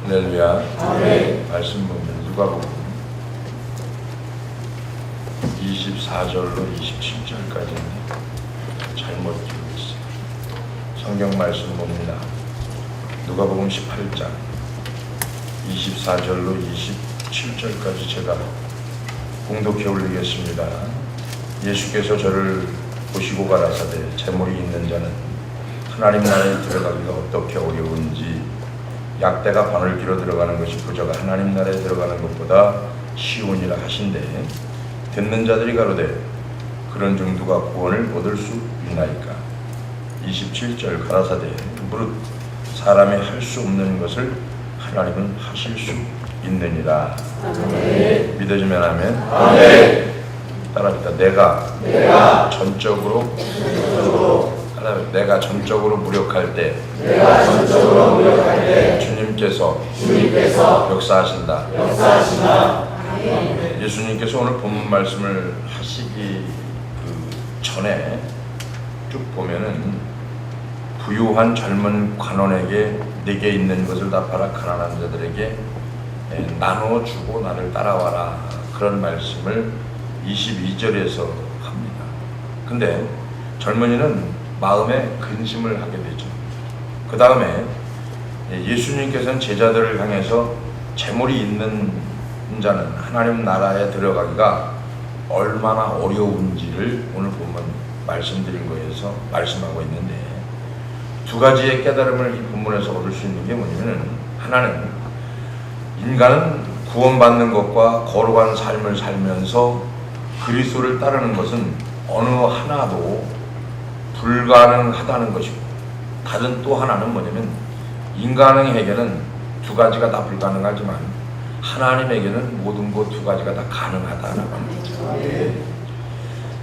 할렐루야. 아멘. 말씀 보면 누가복음 24절로 27절까지는 잘못 기록했어요. 성경 말씀 봅니다. 누가복음 18장 24절로 27절까지 제가 공독해 올리겠습니다. 예수께서 저를 보시고 가라사대 재물이 있는 자는 하나님 나라에 들어가기가 어떻게 어려운지 약대가 바늘기로 들어가는 것이 부자가 하나님 나라에 들어가는 것보다 쉬우니라 하신대 듣는 자들이 가로되 그런 정도가 구원을 얻을 수 있나이까. 27절 가라사대 무릇 사람이 할 수 없는 것을 하나님은 하실 수 있느니라. 아멘. 믿어지면 아멘. 아멘. 따라합니다. 내가 전적으로 무력할 때 주님께서 역사하신다. 예수님께서 오늘 본문 말씀을 하시기 전에 쭉 보면은 부유한 젊은 관원에게 내게 있는 것을 다 팔아 가난한 자들에게 나눠주고 나를 따라와라, 그런 말씀을 22절에서 합니다. 근데 젊은이는 마음에 근심을 하게 되죠. 그 다음에 예수님께서는 제자들을 향해서 재물이 있는 자는 하나님 나라에 들어가기가 얼마나 어려운지를 오늘 보면 말씀드린 거에서 말씀하고 있는데, 두 가지의 깨달음을 이 본문에서 얻을 수 있는 게 뭐냐면, 하나는 인간은 구원받는 것과 거룩한 삶을 살면서 그리스도를 따르는 것은 어느 하나도 불가능하다는 것이고, 다른 또 하나는 뭐냐면 인간에게는 두 가지가 다 불가능하지만 하나님에게는 모든 것 두 가지가 다 가능하다는 겁니다.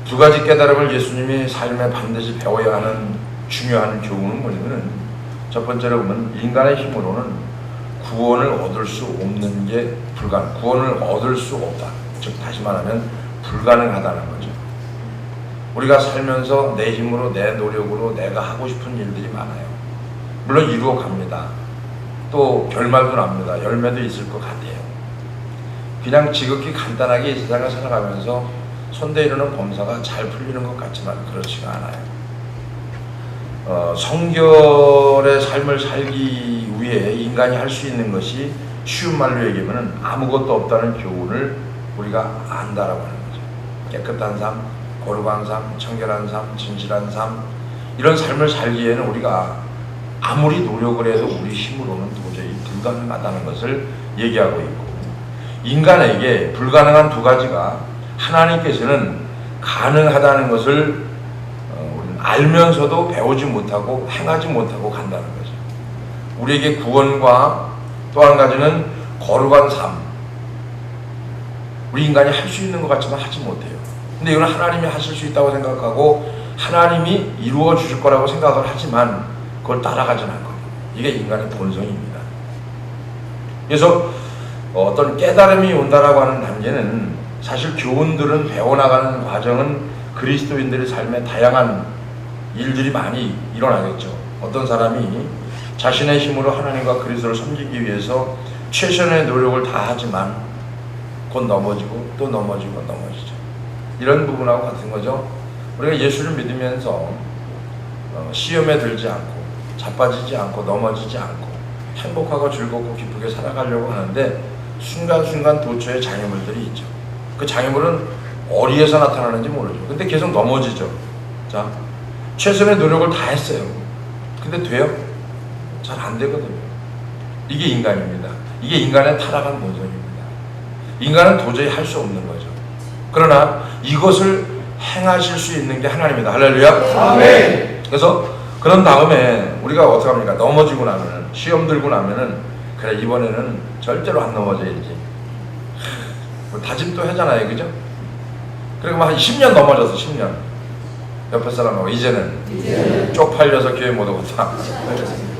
두 가지 깨달음을 예수님이 삶에 반드시 배워야 하는 중요한 교훈은 뭐냐면, 첫 번째로 보면 인간의 힘으로는 구원을 얻을 수 없는 게 구원을 얻을 수 없다. 즉 다시 말하면 불가능하다는 거죠. 우리가 살면서 내 힘으로 내 노력으로 내가 하고 싶은 일들이 많아요. 물론 이루어 갑니다. 또 결말도 납니다. 열매도 있을 것 같아요. 그냥 지극히 간단하게 이 세상을 살아가면서 손대 이루는 범사가 잘 풀리는 것 같지만 그렇지가 않아요. 성결의 삶을 살기 위해 인간이 할 수 있는 것이 쉬운 말로 얘기하면 아무것도 없다는 교훈을 우리가 안다라고 하는 거죠. 깨끗한 삶, 거룩한 삶, 청결한 삶, 진실한 삶, 이런 삶을 살기에는 우리가 아무리 노력을 해도 우리 힘으로는 도저히 불가능하다는 것을 얘기하고 있고, 인간에게 불가능한 두 가지가 하나님께서는 가능하다는 것을 우리는 알면서도 배우지 못하고 행하지 못하고 간다는 거죠. 우리에게 구원과 또 한 가지는 거룩한 삶, 우리 인간이 할 수 있는 것 같지만 하지 못해요. 근데 이건 하나님이 하실 수 있다고 생각하고 하나님이 이루어 주실 거라고 생각을 하지만 그걸 따라가진 않거든요. 이게 인간의 본성입니다. 그래서 어떤 깨달음이 온다라고 하는 단계는, 사실 교훈들은 배워나가는 과정은 그리스도인들의 삶에 다양한 일들이 많이 일어나겠죠. 어떤 사람이 자신의 힘으로 하나님과 그리스도를 섬기기 위해서 최선의 노력을 다하지만 곧 넘어지고 또 넘어지고 넘어지죠. 이런 부분하고 같은 거죠. 우리가 예수를 믿으면서 시험에 들지 않고 자빠지지 않고 넘어지지 않고 행복하고 즐겁고 기쁘게 살아가려고 하는데 순간순간 도처에 장애물들이 있죠. 그 장애물은 어디에서 나타나는지 모르죠. 근데 계속 넘어지죠. 자, 최선의 노력을 다 했어요. 근데 돼요? 잘 안 되거든요. 이게 인간입니다. 이게 인간의 타락한 본성입니다. 인간은 도저히 할 수 없는 거죠. 그러나 이것을 행하실 수 있는 게 하나님입니다. 할렐루야. 아멘. 그래서 그런 다음에 우리가 어떻게 합니까? 넘어지고 나면은, 시험 들고 나면은, 그래 이번에는 절대로 안 넘어져야지, 다짐도 하잖아요. 그죠? 그리고 막 한 10년 넘어져서 10년 옆에 사람하고 이제는 쪽팔려서 교회 못 오겠다.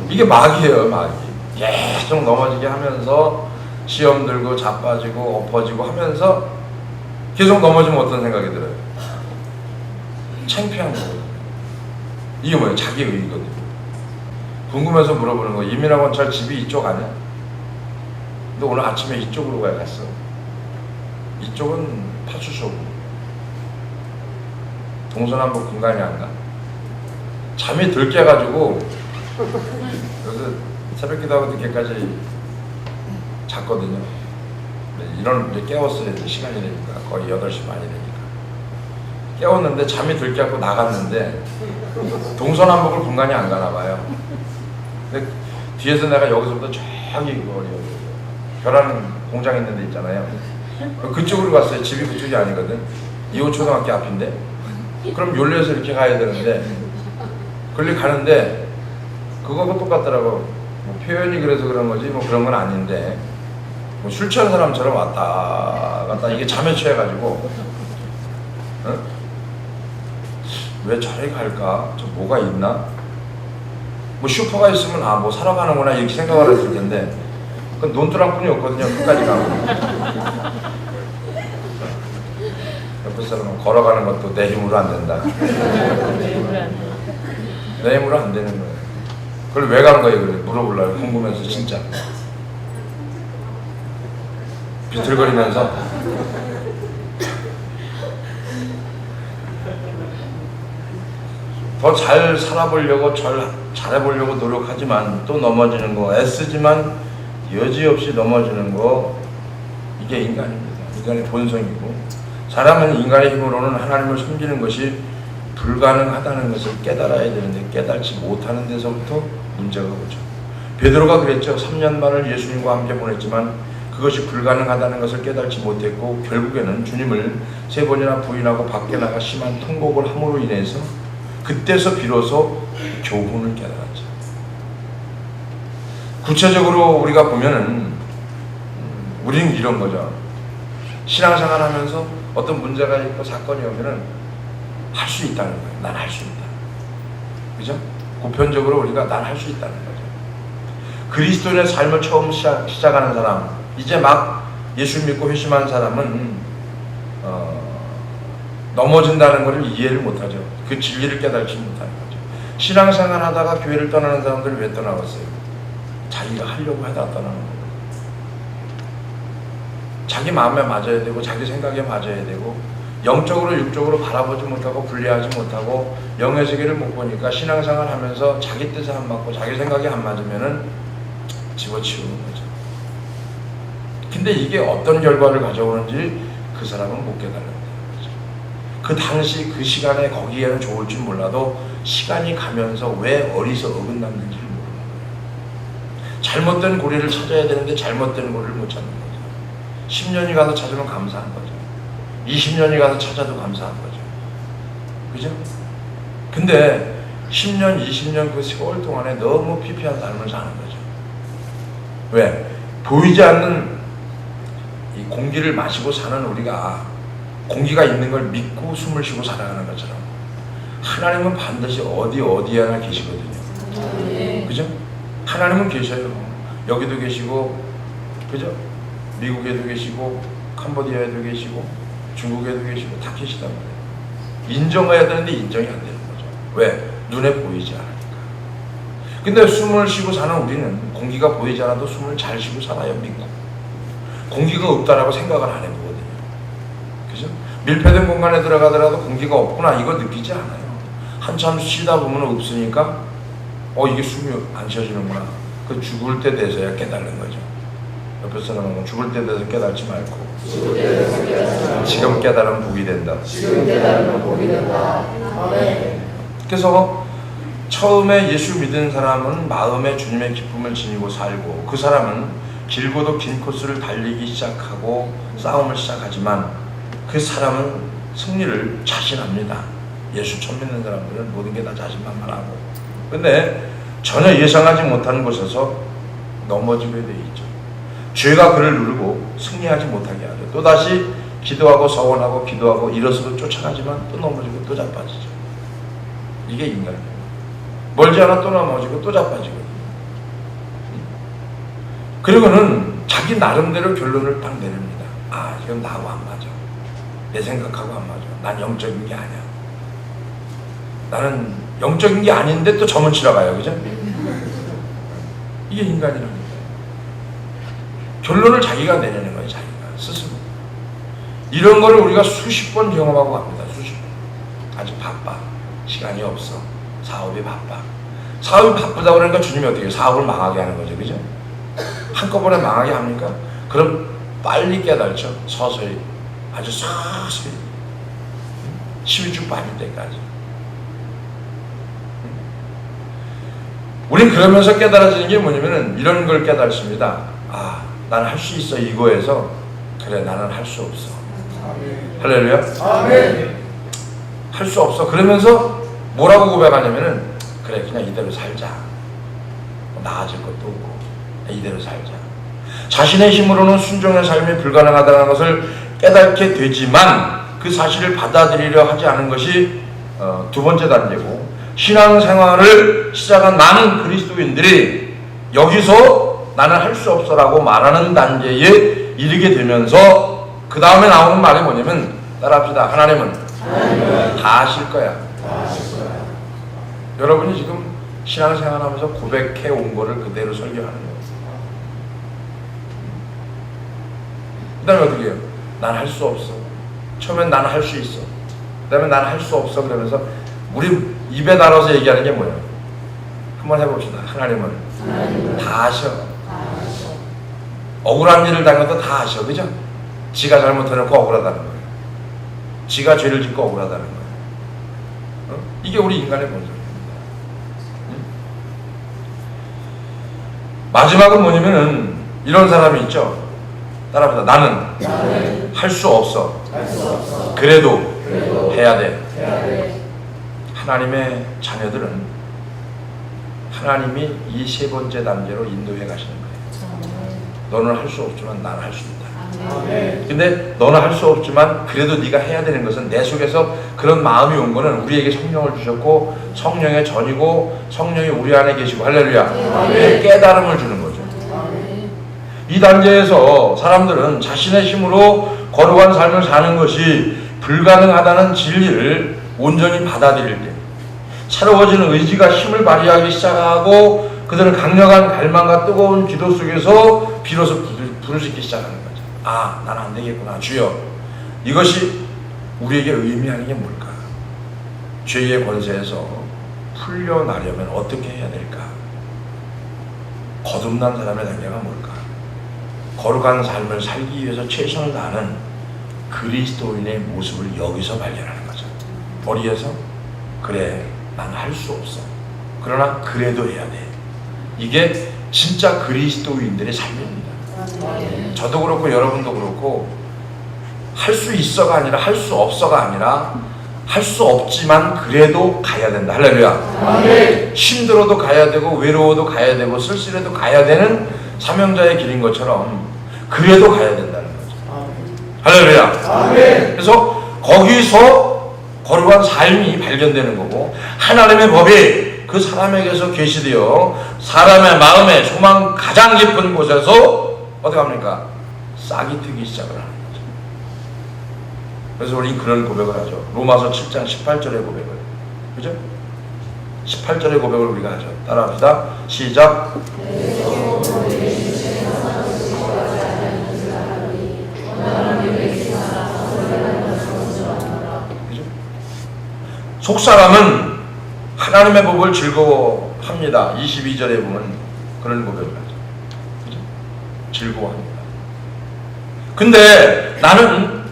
이게 마귀예요. 마귀. 계속 넘어지게 하면서 시험 들고 자빠지고 엎어지고 하면서 계속 넘어지면 어떤 생각이 들어요? 창피한 거거든요. 이게 뭐예요? 자기 의거든요. 궁금해서 물어보는 거예요. 이민아 원찰 집이 이쪽 아니야? 근데 오늘 아침에 이쪽으로 갔어. 이쪽은 파출소고 동서남북 분간이 안 가. 잠이 들 깨가지고 그래서 새벽 기도하고 늦게까지 잤거든요. 이런 이제 깨웠어야 돼. 시간이 되니까 거의 8시 반이 되니까 깨웠는데 잠이 들 깨고 나갔는데 동서남북을 분간이 안 가나 봐요. 근데 뒤에서 내가 여기서부터 저기 벼랑 공장 있는 데 있잖아요. 그쪽으로 갔어요. 집이 그쪽이 아니거든. 2호 초등학교 앞인데. 그럼 요리해서 이렇게 가야 되는데 그걸 가는데 그거하고 똑같더라고. 뭐 표현이 그래서 그런 거지 뭐 그런 건 아닌데 뭐 술 취한 사람처럼 왔다 갔다 이게 잠에 취해가지고 어? 왜 저리 갈까? 저 뭐가 있나? 뭐 슈퍼가 있으면 아 뭐 사러 가는구나 이렇게 생각을 했을 텐데 그건 논두랑뿐이 없거든요. 끝까지 가고 옆에 사람은 걸어가는 것도 내 힘으로 안 된다. 내 힘으로 안 되는 거예요. 그걸 왜 간 거예요? 그래 물어보려고 궁금해서 진짜 비틀거리면서 더 잘 살아보려고 잘해보려고 노력하지만 또 넘어지는 거 애쓰지만 여지없이 넘어지는 거 이게 인간입니다. 인간의 본성이고 사람은 인간의 힘으로는 하나님을 섬기는 것이 불가능하다는 것을 깨달아야 되는데 깨달지 못하는 데서부터 문제가 오죠. 베드로가 그랬죠. 3년 반을 예수님과 함께 보냈지만 그것이 불가능하다는 것을 깨달지 못했고 결국에는 주님을 3번이나 부인하고 밖에 나가 심한 통곡을 함으로 인해서 그때서 비로소 교훈을 깨달았죠. 구체적으로 우리가 보면은 우리는 이런 거죠. 신앙생활 하면서 어떤 문제가 있고 사건이 오면은 할 수 있다는 거예요. 난 할 수 있다. 그죠? 보편적으로 우리가 난 할 수 있다는 거죠. 그리스도인의 삶을 처음 시작하는 사람, 이제 막 예수 믿고 회심한 사람은 넘어진다는 것을 이해를 못하죠. 그 진리를 깨달지 못하는 거죠. 신앙생활 하다가 교회를 떠나는 사람들이 왜 떠나갔어요? 자기가 하려고 하다 떠나는 거예요. 자기 마음에 맞아야 되고 자기 생각에 맞아야 되고 영적으로 육적으로 바라보지 못하고 분리하지 못하고 영의 세계를 못 보니까 신앙생활 하면서 자기 뜻에 안 맞고 자기 생각에 안 맞으면은 집어치우는 거죠. 근데 이게 어떤 결과를 가져오는지 그 사람은 못 깨달는 거죠. 그 당시 그 시간에 거기에는 좋을 줄 몰라도 시간이 가면서 왜 어리서 어긋났는지를 모르는 거예요. 잘못된 고리를 찾아야 되는데 잘못된 고리를 못 찾는 거죠. 10년이 가서 찾으면 감사한 거죠. 20년이 가서 찾아도 감사한 거죠. 그죠? 근데 10년, 20년 그 세월 동안에 너무 피폐한 삶을 사는 거죠. 왜? 보이지 않는 이 공기를 마시고 사는 우리가 공기가 있는 걸 믿고 숨을 쉬고 살아가는 것처럼 하나님은 반드시 어디 하나 계시거든요. 그죠? 하나님은 계셔요. 여기도 계시고, 그죠? 미국에도 계시고, 캄보디아에도 계시고, 중국에도 계시고, 다 계시단 말이에요. 인정해야 되는데 인정이 안 되는 거죠. 왜? 눈에 보이지 않으니까. 근데 숨을 쉬고 사는 우리는 공기가 보이지 않아도 숨을 잘 쉬고 살아요, 믿고. 공기가 없다라고 생각을 안 해보거든요. 그죠? 밀폐된 공간에 들어가더라도 공기가 없구나, 이거 느끼지 않아요. 한참 쉬다 보면 없으니까, 이게 숨이 안 쉬어지는구나. 그 죽을 때 돼서야 깨달는 거죠. 옆에 사람은 죽을 때 돼서 깨달지 말고 지금 깨달으면 복이 된다. 그래서 처음에 예수 믿은 사람은 마음에 주님의 기쁨을 지니고 살고 그 사람은 길고도 긴 코스를 달리기 시작하고 싸움을 시작하지만 그 사람은 승리를 자신합니다. 예수 처음 믿는 사람들은 모든 게 다 자신만만하고 근데 전혀 예상하지 못한 곳에서 넘어지게 돼 있죠. 죄가 그를 누르고 승리하지 못하게 하죠. 또다시 기도하고 서원하고 기도하고 일어서도 쫓아가지만 또 넘어지고 또 자빠지죠. 이게 인간이에요. 멀지 않아 또 넘어지고 또 자빠지거든요. 그리고는 자기 나름대로 결론을 딱 내립니다. 아, 이건 나하고 안 맞아. 내 생각하고 안 맞아. 난 영적인 게 아니야. 나는 영적인 게 아닌데 또 점을 치러 가요. 그죠? 이게 인간이라는 거예요. 결론을 자기가 내려는 거예요. 자기가 스스로. 이런 거를 우리가 수십 번 경험하고 갑니다. 수십 번. 아주 바빠. 시간이 없어. 사업이 바빠. 사업이 바쁘다 그러니까 주님이 어떻게 해요? 사업을 망하게 하는 거죠. 그죠? 한꺼번에 망하게 합니까? 그럼 빨리 깨달죠. 서서히. 아주 서서히. 12주 빠질 때까지. 우린 그러면서 깨달아지는 게 뭐냐면은 이런 걸 깨달습니다. 아, 나는 할 수 있어. 이거에서 그래, 나는 할 수 없어. 아멘. 할렐루야. 아멘. 할 수 없어. 그러면서 뭐라고 고백하냐면은 그래, 그냥 이대로 살자. 나아질 것도 없고 이대로 살자. 자신의 힘으로는 순종의 삶이 불가능하다는 것을 깨닫게 되지만 그 사실을 받아들이려 하지 않은 것이 두 번째 단계고, 신앙생활을 시작한 많은 그리스도인들이 여기서 나는 할 수 없어라고 말하는 단계에 이르게 되면서 그 다음에 나오는 말이 뭐냐면, 따라합시다. 하나님은 다 하실 거야. 여러분이 지금 신앙생활하면서 고백해 온 거를 그대로 설교하는 거예요. 그 다음에 어떻게 해요? 난 할 수 없어. 처음엔 나는 할 수 있어. 그 다음에 나는 할 수 없어. 그러면서 우리 입에 달아서 얘기하는 게 뭐예요? 한번 해봅시다. 하나님은 다 하셔. 억울한 일을 당해도 다 하셔. 그죠? 지가 잘못해놓고 억울하다는 거예요. 지가 죄를 짓고 억울하다는 거예요. 이게 우리 인간의 본성입니다. 마지막은 뭐냐면은 이런 사람이 있죠. 따라합니다. 나는 할 수 없어. 그래도 해야 돼. 하나님의 자녀들은 하나님이 이 세 번째 단계로 인도해 가시는 거예요. 너는 할 수 없지만 나는 할 수 있다. 근데 너는 할 수 없지만 그래도 네가 해야 되는 것은, 내 속에서 그런 마음이 온 거는 우리에게 성령을 주셨고 성령의 전이고 성령이 우리 안에 계시고, 할렐루야, 깨달음을 주는 거죠. 이 단계에서 사람들은 자신의 힘으로 거룩한 삶을 사는 것이 불가능하다는 진리를 온전히 받아들일 때 새로워지는 의지가 힘을 발휘하기 시작하고, 그들은 강력한 갈망과 뜨거운 기도 속에서 비로소 불을 짓기 시작하는 거죠. 아, 나는 안 되겠구나. 주여, 이것이 우리에게 의미하는 게 뭘까? 죄의 권세에서 풀려나려면 어떻게 해야 될까? 거듭난 사람의 단계가 뭘까? 거룩한 삶을 살기 위해서 최선을 다하는 그리스도인의 모습을 여기서 발견하는 거죠. 머리에서 그래, 나는 할 수 없어. 그러나 그래도 해야 돼. 이게 진짜 그리스도인들의 삶입니다. 저도 그렇고 여러분도 그렇고, 할 수 있어가 아니라 할 수 없어가 아니라 할 수 없지만 그래도 가야 된다. 할렐루야. 힘들어도 가야 되고 외로워도 가야 되고 쓸쓸해도 가야 되는 사명자의 길인 것처럼 그래도 가야 된다는 거죠. 할렐루야. 그래서 거기서 거룩한 삶이 발견되는 거고, 하나님의 법이 그 사람에게서 계시되어 사람의 마음에 소망 가장 깊은 곳에서 어떻게 합니까? 싹이 트기 시작을 하는 거죠. 그래서 우리 그런 고백을 하죠. 로마서 7장 18절의 고백을. 그죠? 18절의 고백을 우리가 하죠. 따라합시다. 시작. 속사람은 하나님의 법을 즐거워합니다. 22절에 보면 그런 고백을 하죠. 그죠? 즐거워합니다. 근데 나는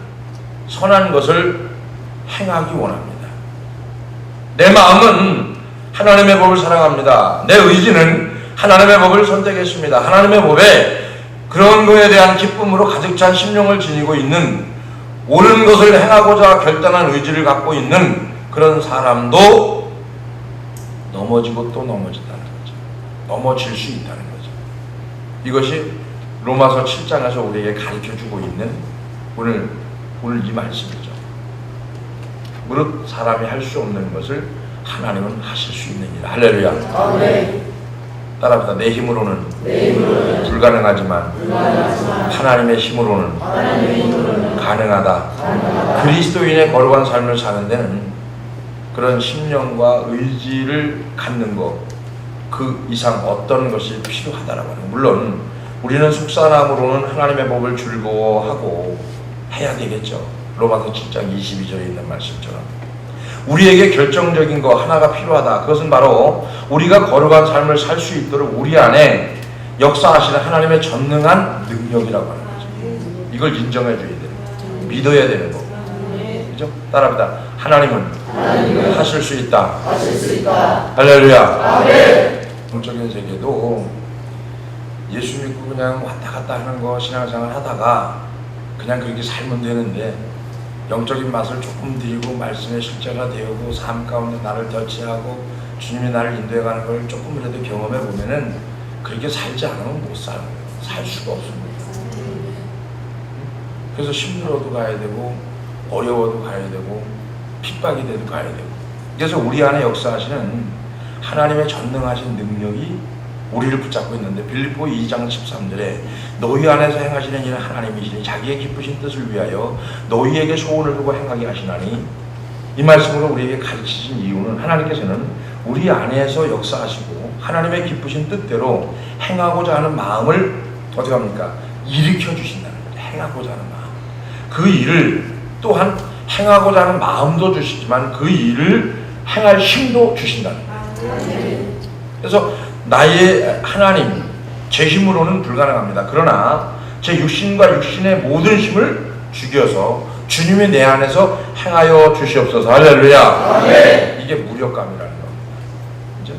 선한 것을 행하기 원합니다. 내 마음은 하나님의 법을 사랑합니다. 내 의지는 하나님의 법을 선택했습니다. 하나님의 법에 그런 것에 대한 기쁨으로 가득 찬 심령을 지니고 있는, 옳은 것을 행하고자 결단한 의지를 갖고 있는 그런 사람도 넘어지고 또 넘어진다는 거죠. 넘어질 수 있다는 거죠. 이것이 로마서 7장에서 우리에게 가르쳐주고 있는 오늘 이 말씀이죠. 무릇 사람이 할 수 없는 것을 하나님은 하실 수 있는 일. 할렐루야. 따라합시다. 내 힘으로는 불가능하지만 하나님의 힘으로는 가능하다. 그리스도인의 거룩한 삶을 사는 데는 그런 심령과 의지를 갖는 것, 그 이상 어떤 것이 필요하다라고 하는. 물론 우리는 속사람으로는 하나님의 법을 즐거워하고 해야 되겠죠. 로마서 7장 22절에 있는 말씀처럼 우리에게 결정적인 거 하나가 필요하다. 그것은 바로 우리가 거룩한 삶을 살 수 있도록 우리 안에 역사하시는 하나님의 전능한 능력이라고 하는 거죠. 이걸 인정해 줘야 돼요. 믿어야 되는 거고. 그죠? 따라합니다. 하나님은 하실 수 있다. 할렐루야. 영적인 세계도 예수 믿고 그냥 왔다 갔다 하는 거 신앙생활 하다가 그냥 그렇게 살면 되는데 영적인 맛을 조금 들이고 말씀의 실제가 되고 삶 가운데 나를 터치하고 주님이 나를 인도해가는 걸 조금이라도 경험해 보면은 그렇게 살지 않으면 못 살아요. 살 수가 없습니다. 그래서 힘들어도 가야 되고 어려워도 가야 되고 핍박이 돼도 가야 되고. 그래서 우리 안에 역사하시는 하나님의 전능하신 능력이 우리를 붙잡고 있는데 빌립보 2장 13절에 너희 안에서 행하시는 이는 하나님이시니 자기의 기쁘신 뜻을 위하여 너희에게 소원을 두고 행하게 하시나니, 이 말씀으로 우리에게 가르치신 이유는 하나님께서는 우리 안에서 역사하시고 하나님의 기쁘신 뜻대로 행하고자 하는 마음을 어떻게 합니까? 일으켜 주신다는 거죠. 행하고자 하는 마음. 그 일을 또한 행하고자 하는 마음도 주시지만 그 일을 행할 힘도 주신다는 거예요. 그래서 나의 하나님, 제 힘으로는 불가능합니다. 그러나 제 육신과 육신의 모든 힘을 죽여서 주님이 내 안에서 행하여 주시옵소서. 할렐루야. 이게 무력감이라는 거. 그죠?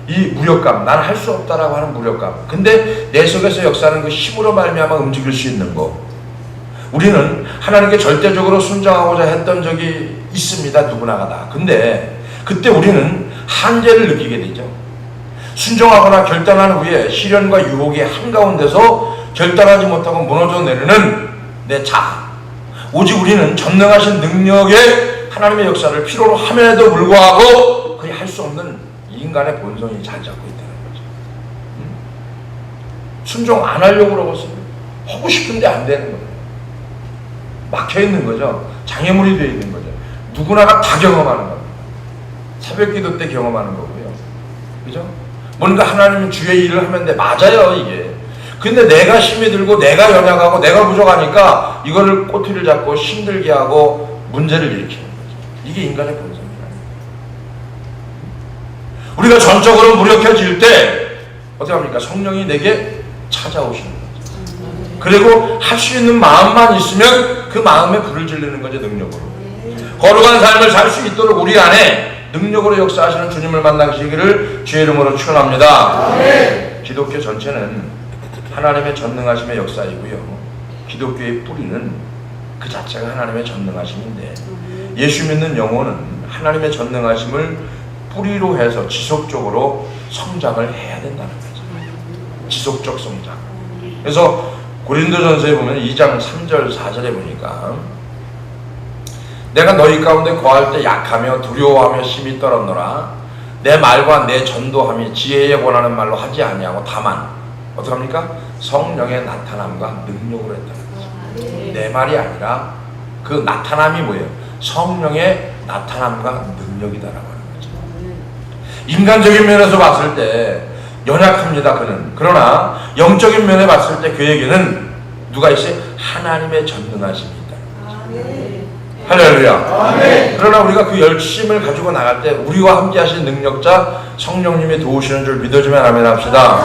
이 무력감, 난 할 수 없다라고 하는 무력감. 근데 내 속에서 역사하는 그 힘으로 말미암아 움직일 수 있는 거. 우리는 하나님께 절대적으로 순종하고자 했던 적이 있습니다. 누구나가 다. 근데 그때 우리는 한계를 느끼게 되죠. 순종하거나 결단한 후에 시련과 유혹의 한가운데서 결단하지 못하고 무너져 내리는 내 자아. 오직 우리는 전능하신 능력의 하나님의 역사를 필요로 함에도 불구하고 그리 할 수 없는 인간의 본성이 자리 잡고 있다는 거죠. 순종 안 하려고 그러고서 하고 싶은데 안 되는 거예요. 막혀 있는 거죠. 장애물이 되어 있는 거죠. 누구나가 다 경험하는 겁니다. 새벽기도 때 경험하는 거고요. 그죠? 뭔가 하나님은 주의 일을 하면 돼. 맞아요, 이게. 근데 내가 힘이 들고 내가 연약하고 내가 부족하니까 이거를 꼬투리를 잡고 힘들게 하고 문제를 일으키는 거죠. 이게 인간의 본성이라는 거예요. 우리가 전적으로 무력해질 때 어떻게 합니까? 성령이 내게 찾아오시는 거죠. 그리고 할 수 있는 마음만 있으면 그 마음에 불을 지르는 거죠. 능력으로. 거룩한 삶을 살 수 있도록 우리 안에 능력으로 역사하시는 주님을 만나시기를 주의 이름으로 축원합니다. 기독교 전체는 하나님의 전능하심의 역사이고요. 기독교의 뿌리는 그 자체가 하나님의 전능하심인데 예수 믿는 영혼은 하나님의 전능하심을 뿌리로 해서 지속적으로 성장을 해야 된다는 거죠. 지속적 성장. 그래서 고린도전서에 보면 2장 3절 4절에 보니까 내가 너희 가운데 거할 때 약하며 두려워하며 심히 떨었노라. 내 말과 내 전도함이 지혜에 권하는 말로 하지 아니하고 다만 어떡합니까? 성령의 나타남과 능력으로 했다는 거죠. 내 말이 아니라 그 나타남이 뭐예요? 성령의 나타남과 능력이다라고 하는 거죠. 인간적인 면에서 봤을 때 연약합니다. 그는. 그러나 영적인 면에 봤을 때 그에게는 누가 있어요? 하나님의 전능하심이 있다는 거죠. 할렐루야. 그러나 우리가 그 열심을 가지고 나갈 때 우리와 함께 하신 능력자 성령님이 도우시는 줄 믿어주면 아멘 합시다.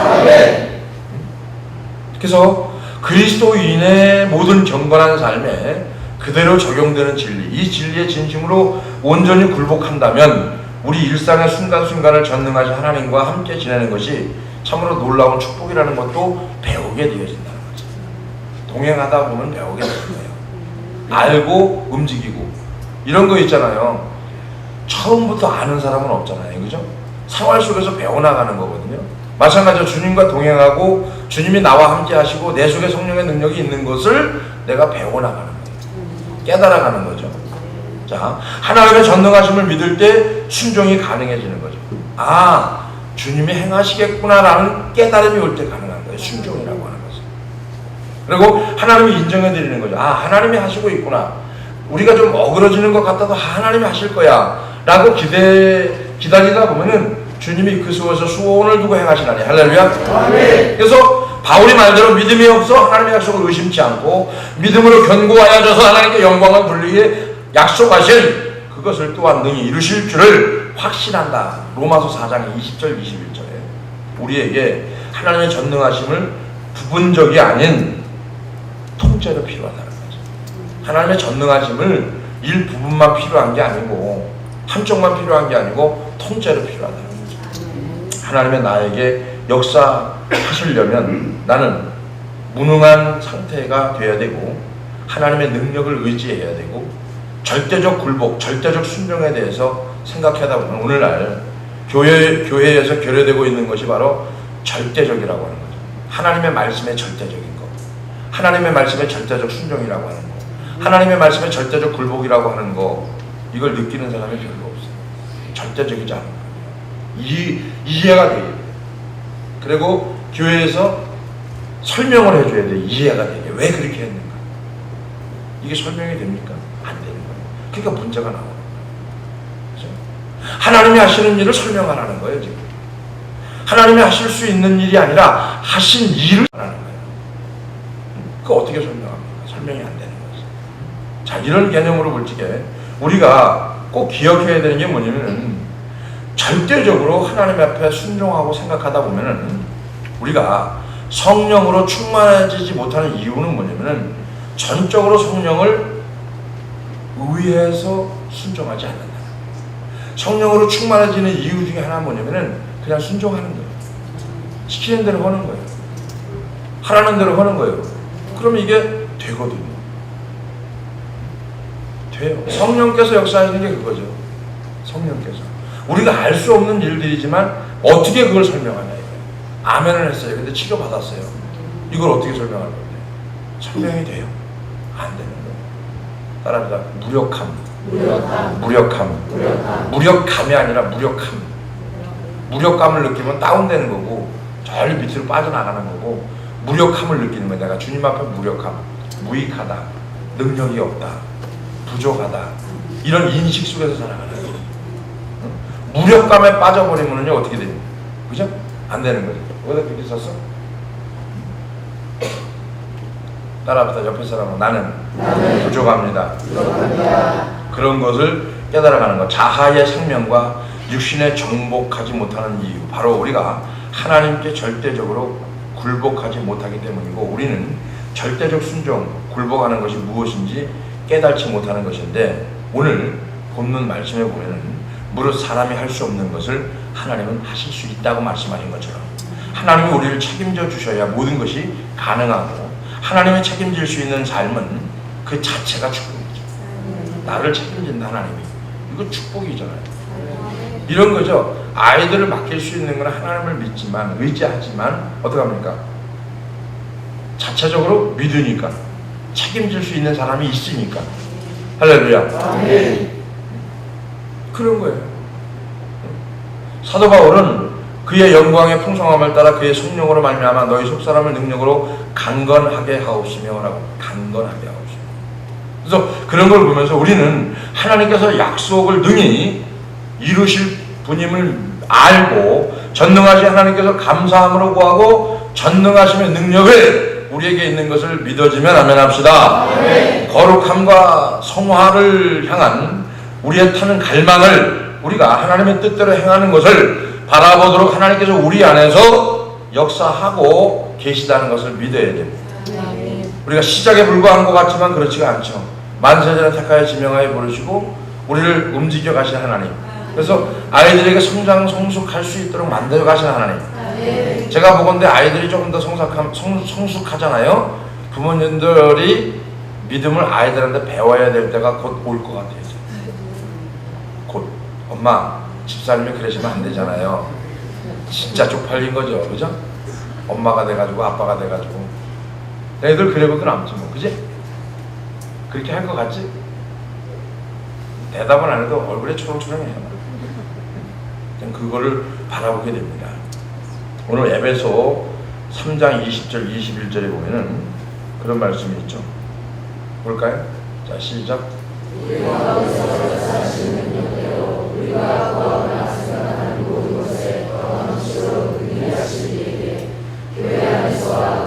그래서 그리스도인의 모든 경건한 삶에 그대로 적용되는 진리, 이 진리의 진심으로 온전히 굴복한다면 우리 일상의 순간순간을 전능하신 하나님과 함께 지내는 것이 참으로 놀라운 축복이라는 것도 배우게 되어진다는 거죠. 동행하다 보면 배우게 되는 거예요. 알고 움직이고 이런 거 있잖아요. 처음부터 아는 사람은 없잖아요. 그죠? 생활 속에서 배워나가는 거거든요. 마찬가지로 주님과 동행하고 주님이 나와 함께 하시고 내 속에 성령의 능력이 있는 것을 내가 배워나가는 거예요. 깨달아가는 거죠. 자, 하나님의 전능하심을 믿을 때 순종이 가능해지는 거죠. 아, 주님이 행하시겠구나라는 깨달음이 올 때 가능한 거예요. 순종이라고 하는 것은. 그리고 하나님이 인정해 드리는 거죠. 아, 하나님이 하시고 있구나. 우리가 좀 어그러지는 것 같아도 하나님이 하실 거야 라고 기다리다 보면은 주님이 그 속에서 소원을 두고 행하시나니. 할렐루야. 그래서 바울이 말대로 믿음이 없어 하나님의 약속을 의심치 않고 믿음으로 견고하여져서 하나님께 영광을 돌리게 약속하신 그것을 또한 능히 이루실 줄을 확신한다. 로마서 4장 20절 21절에 우리에게 하나님의 전능하심을 부분적이 아닌 통째로 필요하다는 거죠. 하나님의 전능하심을 일부분만 필요한 게 아니고 한쪽만 필요한 게 아니고 통째로 필요하다는 거죠. 하나님의 나에게 역사하시려면 나는 무능한 상태가 되어야 되고 하나님의 능력을 의지해야 되고 절대적 굴복, 절대적 순종에 대해서 생각하다 보면 오늘날 교회에서 결여되고 있는 것이 바로 절대적이라고 하는 거죠. 하나님의 말씀에 절대적인 것, 하나님의 말씀에 절대적 순종이라고 하는 것, 하나님의 말씀에 절대적 굴복이라고 하는 것, 이걸 느끼는 사람이 별로 없어요. 절대적이지 않은 거예요. 이해가 돼요. 그리고 교회에서 설명을 해줘야 돼. 이해가 되게. 왜 그렇게 했는가? 이게 설명이 됩니까? 안 되는 거예요. 그러니까 문제가 나오는 거예요. 그렇죠? 하나님이 하시는 일을 설명하라는 거예요, 지금. 하나님이 하실 수 있는 일이 아니라 하신 일을 하라는 거예요. 그거 어떻게 설명합니까? 설명이 안 되는 거죠. 자, 이런 개념으로 볼 적에 우리가 꼭 기억해야 되는 게 뭐냐면은 절대적으로 하나님 앞에 순종하고 생각하다 보면은 우리가 성령으로 충만해지지 못하는 이유는 뭐냐면은 전적으로 성령을 의해서 순종하지 않는다. 성령으로 충만해지는 이유 중에 하나는 뭐냐면은 그냥 순종하는 거예요. 시키는 대로 하는 거예요. 하라는 대로 하는 거예요. 그러면 이게 되거든요. 돼요. 성령께서 역사하시는 게 그거죠. 성령께서. 우리가 알 수 없는 일들이지만 어떻게 그걸 설명하냐 이거예요. 아멘을 했어요. 근데 치료받았어요. 이걸 어떻게 설명할 건데? 설명이 돼요. 안 되는 거예요. 따라합니다. 무력함이 아니라 무력함. 무력감을 느끼면 다운되는 거고 저 밑으로 빠져나가는 거고 무력함을 느끼는 거예요. 내가 주님 앞에 무력함, 무익하다, 능력이 없다, 부족하다 이런 인식 속에서 살아가는 거예요. 무력감에 빠져버리면요 어떻게 됩니까? 그죠? 안 되는 거죠. 어디다 그렇게 썼어? 따라합시다. 옆에 사람은 나는 부족합니다. 그런 것을 깨달아가는 것. 자하의 생명과 육신에 정복하지 못하는 이유, 바로 우리가 하나님께 절대적으로 굴복하지 못하기 때문이고 우리는 절대적 순종, 굴복하는 것이 무엇인지 깨닫지 못하는 것인데 오늘 본문 말씀에 보면은 무릇 사람이 할 수 없는 것을 하나님은 하실 수 있다고 말씀하신 것처럼 하나님이 우리를 책임져 주셔야 모든 것이 가능하고 하나님이 책임질 수 있는 삶은 그 자체가 축복이죠. 나를 책임진다 하나님이. 이거 축복이잖아요. 이런 거죠. 아이들을 맡길 수 있는 건 하나님을 믿지만 의지하지만 어떡합니까? 자체적으로 믿으니까 책임질 수 있는 사람이 있으니까. 할렐루야. 그런 거예요. 사도 바울은 그의 영광의 풍성함을 따라 그의 성령으로 말미암아 너희 속사람을 능력으로 강건하게 하옵시며라고. 강건하게 하옵시며. 그래서 그런 걸 보면서 우리는 하나님께서 약속을 능히 이루실 분임을 알고 전능하신 하나님께서 감사함으로 구하고 전능하심의 능력을 우리에게 있는 것을 믿어지면 아멘 합시다. 거룩함과 성화를 향한 우리의 타는 갈망을 우리가 하나님의 뜻대로 행하는 것을 바라보도록 하나님께서 우리 안에서 역사하고 계시다는 것을 믿어야 됩니다. 우리가 시작에 불과한 것 같지만 그렇지가 않죠. 만세전에 택하여 지명하여 부르시고 우리를 움직여 가신 하나님. 그래서 아이들에게 성장 성숙할 수 있도록 만들어 가신 하나님. 제가 보건대 아이들이 조금 더 성숙하잖아요. 부모님들이 믿음을 아이들한테 배워야 될 때가 곧 올 것 같아요. 곧. 엄마, 집사님이 그러시면 안 되잖아요. 진짜 쪽팔린 거죠. 그죠? 엄마가 돼가지고 아빠가 돼가지고 애들 그래보고 남지 뭐. 그지? 그렇게 할 것 같지? 대답은 안 해도 얼굴에 초롱초롱해요. 그거를 바라보게 됩니다. 오늘 에베소 3장 20절 21절에 보면은 그런 말씀이 있죠. 볼까요? 자, 시작. 우리가 구하거나 생각하는 모든 것에 더함으로 의미하시기에 교회 안에서와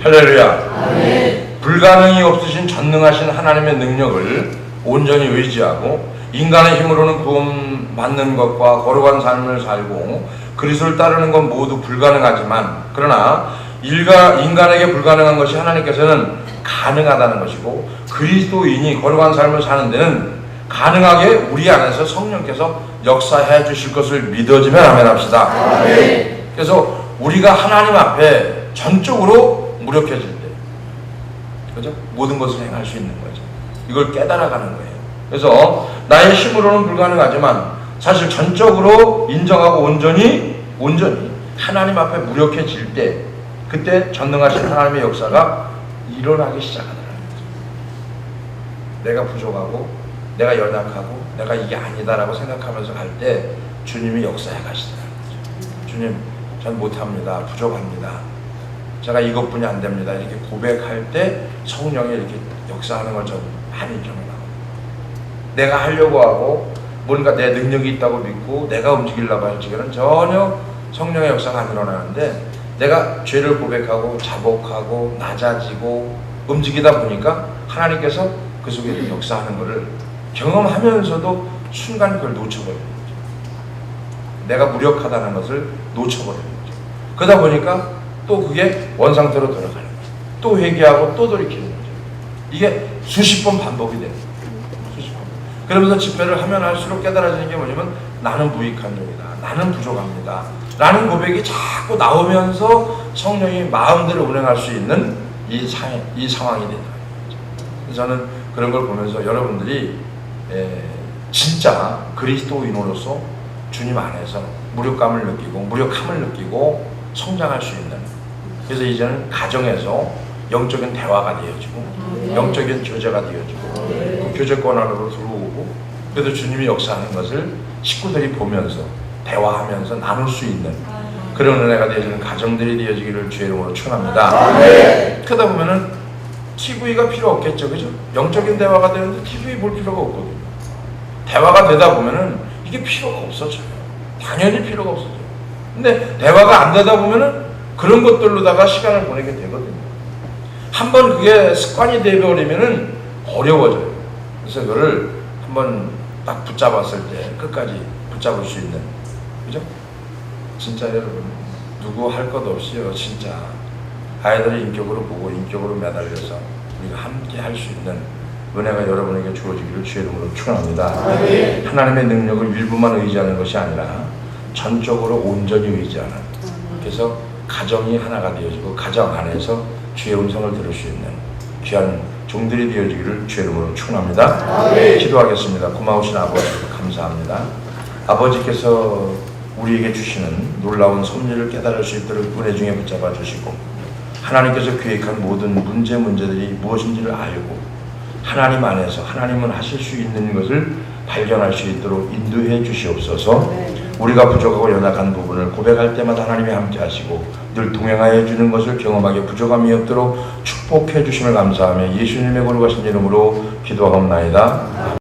할렐루야. 불가능이 없으신 전능하신 하나님의 능력을 온전히 의지하고 인간의 힘으로는 구원받는 것과 거룩한 삶을 살고 그리스도를 따르는 건 모두 불가능하지만 그러나 인간에게 불가능한 것이 하나님께서는 가능하다는 것이고 그리스도인이 거룩한 삶을 사는 데는 가능하게 우리 안에서 성령께서 역사해 주실 것을 믿어지면 아멘합시다. 그래서 우리가 하나님 앞에 전적으로 무력해질 때 그죠? 모든 것을 행할 수 있는 거죠. 이걸 깨달아가는 거예요. 그래서 나의 힘으로는 불가능하지만 사실 전적으로 인정하고 온전히 하나님 앞에 무력해질 때 그때 전능하신 하나님의 역사가 일어나기 시작하더라는 거죠. 내가 부족하고 내가 연약하고 내가 이게 아니다라고 생각하면서 갈 때 주님이 역사해 가시더라는 거죠. 주님, 전 못합니다. 부족합니다. 제가 이것뿐이 안 됩니다. 이렇게 고백할 때 성령이 이렇게 역사하는 걸 전 많이 경험하고 내가 하려고 하고 뭔가 내 능력이 있다고 믿고 내가 움직이려고 할 적에는 전혀 성령의 역사가 안 일어나는데 내가 죄를 고백하고 자복하고 낮아지고 움직이다 보니까 하나님께서 그 속에 역사하는 것을 경험하면서도 순간 그걸 놓쳐버리는 거죠. 내가 무력하다는 것을 놓쳐버리는 거죠. 그러다 보니까 또 그게 원상태로 돌아가는 거예요. 또 회개하고 또 돌이키는 거죠. 이게 수십 번 반복이 되는 거예요. 수십 번. 그러면서 집회를 하면 할수록 깨달아지는 게 뭐냐면 나는 무익한 종이다. 나는 부족합니다. 라는 고백이 자꾸 나오면서 성령이 마음대로 운행할 수 있는 이 상황이 되는 거죠. 저는 그런 걸 보면서 여러분들이 진짜 그리스도인으로서 주님 안에서 무력감을 느끼고 무력함을 느끼고 성장할 수 있는 그래서 이제는 가정에서 영적인 대화가 되어지고 영적인 교제가 되어지고 그 교제권 안으로 들어오고 그래도 주님이 역사하는 것을 식구들이 보면서 대화하면서 나눌 수 있는 그런 은혜가 되어지는 가정들이 되어지기를 주의 이름으로 축원합니다. 그러다 보면은 TV가 필요 없겠죠, 그죠? 영적인 대화가 되는데 TV 볼 필요가 없거든요. 대화가 되다 보면은 이게 필요가 없어져요. 당연히 필요가 없어져요. 근데 대화가 안 되다 보면은 그런 것들로다가 시간을 보내게 되거든요. 한번 그게 습관이 되어버리면은 어려워져요. 그래서 그거를 한번 딱 붙잡았을 때 끝까지 붙잡을 수 있는, 그죠? 진짜 여러분, 누구 할 것 없이요, 진짜. 아이들을 인격으로 보고 인격으로 매달려서 우리가 함께 할 수 있는 은혜가 여러분에게 주어지기를 주의 이름으로 축원합니다. 하나님의 능력을 일부만 의지하는 것이 아니라 전적으로 온전히 의지하는 그래서 가정이 하나가 되어지고 가정 안에서 주의 음성을 들을 수 있는 귀한 종들이 되어지기를 주의 이름으로 축원합니다. 기도하겠습니다. 고마우신 아버지 감사합니다. 아버지께서 우리에게 주시는 놀라운 섭리를 깨달을 수 있도록 은혜 중에 붙잡아 주시고 하나님께서 계획한 모든 문제들이 무엇인지를 알고 하나님 안에서 하나님은 하실 수 있는 것을 발견할 수 있도록 인도해 주시옵소서. 우리가 부족하고 연약한 부분을 고백할 때마다 하나님이 함께 하시고 늘 동행하여 주는 것을 경험하게 부족함이 없도록 축복해 주심을 감사하며 예수님의 거룩하신 이름으로 기도하옵나이다.